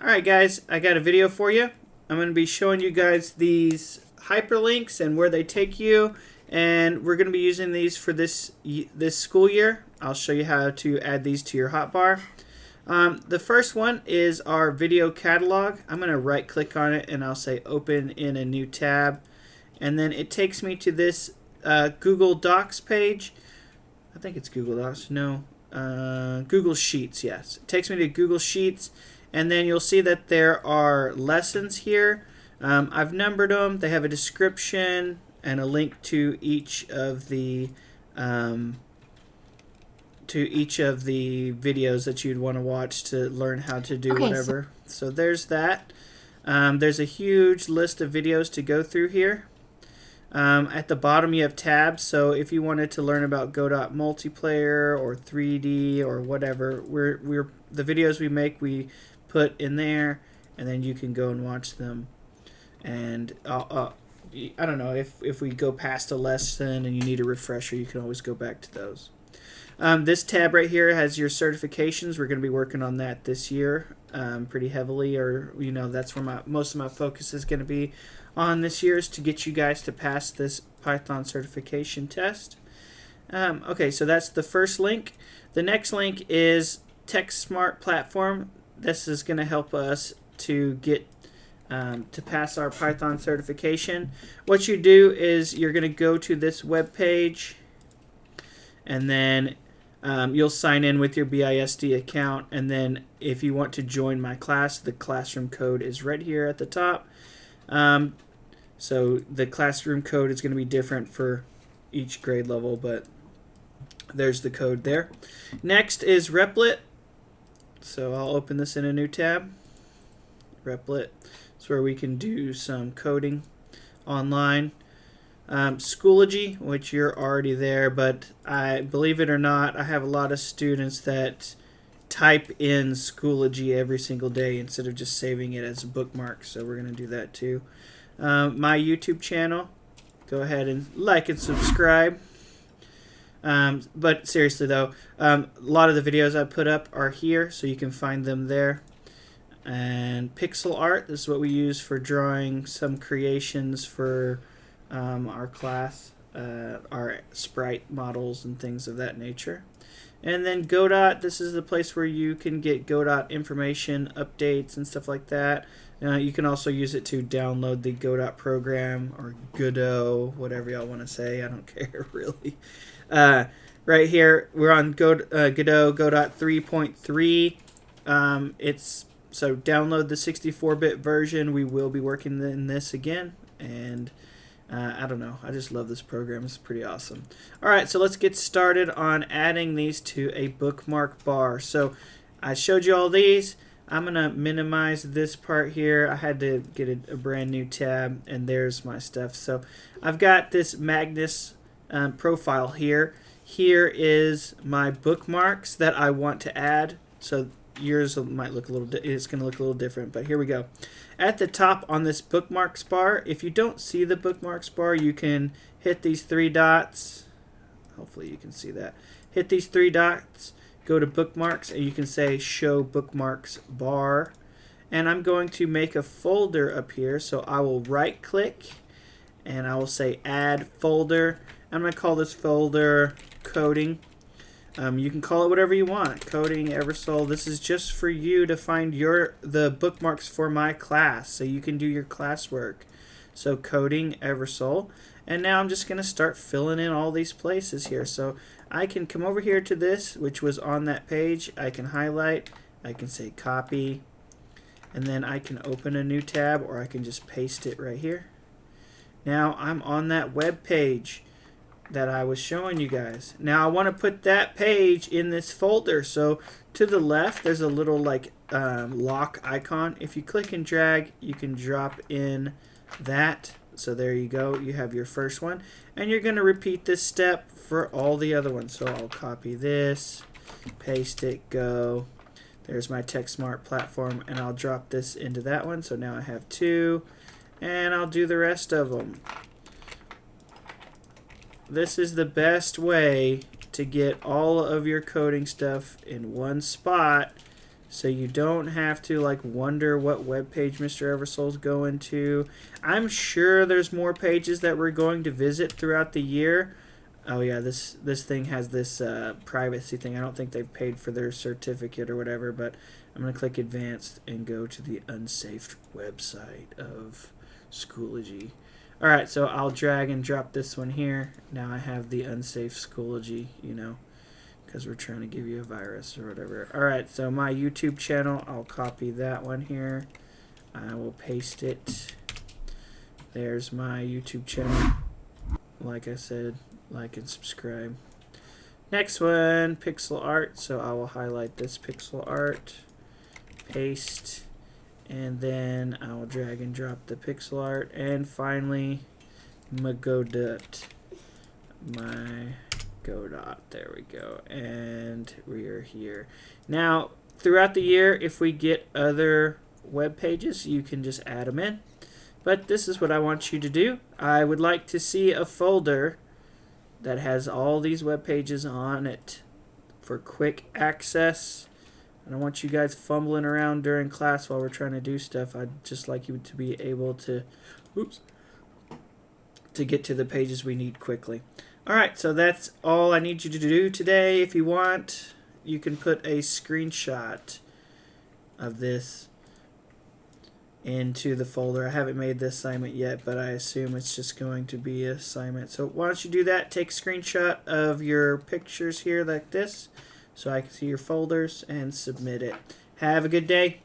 Alright guys, I got a video for you. I'm going to be showing you guys these hyperlinks and where they take you, and we're going to be using these for this school year. I'll show you how to add these to your hotbar. The first one is our video catalog. I'm going to right click on it and I'll say open in a new tab, and then it takes me to this Google Docs page. I think it's Google Docs. No, Google Sheets. Yes, it takes me to Google Sheets. And then you'll see that there are lessons here. I've numbered them. They have a description and a link to each of the videos that you'd want to watch to learn how to do whatever. So there's that. There's a huge list of videos to go through here. At the bottom you have tabs, so if you wanted to learn about Godot multiplayer or 3D or whatever, the videos we make we put in there, and then you can go and watch them. And I don't know, if we go past a lesson and you need a refresher, you can always go back to those. This tab right here has your certifications. We're going to be working on that this year pretty heavily, or that's where most of my focus is going to be on this year, is to get you guys to pass this Python certification test. Okay, so that's the first link. The next link is TechSmart Platform. This is going to help us to get to pass our Python certification. What you do is you're going to go to this web page, and then you'll sign in with your BISD account, and then if you want to join my class, the classroom code is right here at the top. So the classroom code is going to be different for each grade level, but there's the code there. Next is Replit. So I'll open this in a new tab. Replit. It's where we can do some coding online. Schoology, which you're already there, but I believe it or not, I have a lot of students that type in Schoology every single day instead of just saving it as a bookmark, so we're going to do that too. My YouTube channel, go ahead and like and subscribe. But seriously though, a lot of the videos I put up are here, so you can find them there. And pixel art, this is what we use for drawing some creations for our class, our sprite models and things of that nature. And then Godot, this is the place where you can get Godot information, updates, and stuff like that. You can also use it to download the Godot program, or Godot, whatever y'all want to say. I don't care, really. Right here, we're on Godot 3.3. So download the 64-bit version. We will be working in this again, and I don't know. I just love this program. It's pretty awesome. All right, so let's get started on adding these to a bookmark bar. So I showed you all these. I'm going to minimize this part here. I had to get a brand new tab, and there's my stuff. So I've got this Magnus profile here. Here is my bookmarks that I want to add. So yours might look a little, it's going to look a little different, but here we go. At the top on this bookmarks bar, if you don't see the bookmarks bar, you can hit these three dots. Hopefully you can see that. Hit these three dots, go to bookmarks, and you can say show bookmarks bar. And I'm going to make a folder up here, so I will right click and I will say add folder. I'm going to call this folder coding. You can call it whatever you want. Coding, Eversole. This is just for you to find the bookmarks for my class, so you can do your classwork. So coding, Eversole. And now I'm just going to start filling in all these places here. So I can come over here to this, which was on that page. I can highlight. I can say copy. And then I can open a new tab, or I can just paste it right here. Now I'm on that web page that I was showing you guys. Now I want to put that page in this folder. So to the left there's a little like lock icon. If you click and drag, you can drop in that. So there you go, you have your first one, and you're going to repeat this step for all the other ones. So I'll copy this, paste it, go. There's my TechSmart platform, and I'll drop this into that one. So now I have two, and I'll do the rest of them. This is the best way to get all of your coding stuff in one spot so you don't have to like wonder what web page Mr. Eversole's going to. I'm sure there's more pages that we're going to visit throughout the year. Oh yeah, this thing has this privacy thing. I don't think they've paid for their certificate or whatever, but I'm going to click advanced and go to the unsafe website of Schoology. Alright, so I'll drag and drop this one here. Now I have the unsafe Schoology, you know, because we're trying to give you a virus or whatever. Alright, so my YouTube channel, I'll copy that one here. I will paste it. There's my YouTube channel. Like I said, like and subscribe. Next one, pixel art. So I will highlight this pixel art, paste, and then I will drag and drop the pixel art. And finally, my Godot. There we go. And we are here. Now, throughout the year, if we get other web pages, you can just add them in. But this is what I want you to do. I would like to see a folder that has all these web pages on it for quick access. I don't want you guys fumbling around during class while we're trying to do stuff. I'd just like you to be able to, to get to the pages we need quickly. Alright, so that's all I need you to do today. If you want, you can put a screenshot of this into the folder. I haven't made this assignment yet, but I assume it's just going to be an assignment. So why don't you do that? Take a screenshot of your pictures here like this so I can see your folders and submit it. Have a good day.